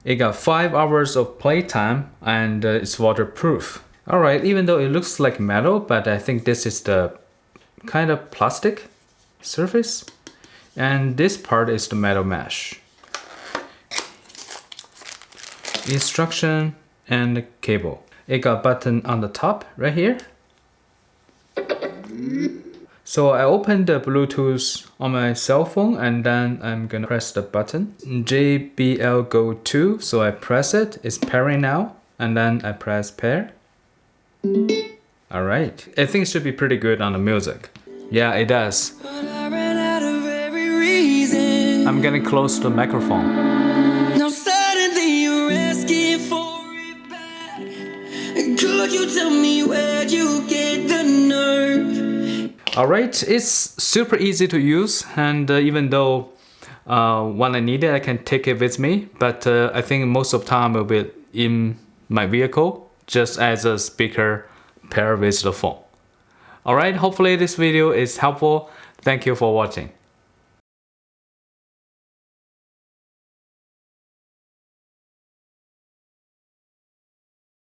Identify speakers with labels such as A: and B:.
A: It got 5 hours of playtime and it's waterproof. Alright, even though it looks like metal, but I think this is the kind of plastic surface. And this part is the metal mesh. Instruction and cable. It got a button on the top right here. So I opened the Bluetooth on my cell phone and then I'm gonna press the button. JBL Go2, so I press it, it's pairing now, and then I press pair. Alright, I think it should be pretty good on the music. Yeah, it does. I'm getting close to the microphone.
B: Now suddenly you're asking for it back. Could you tell me where you get the nerve?
A: Alright, it's super easy to use, and even though when I need it I can take it with me, but I think most of the time it will be in my vehicle just as a speaker pair with the phone. Alright, hopefully this video is helpful. Thank you for watching.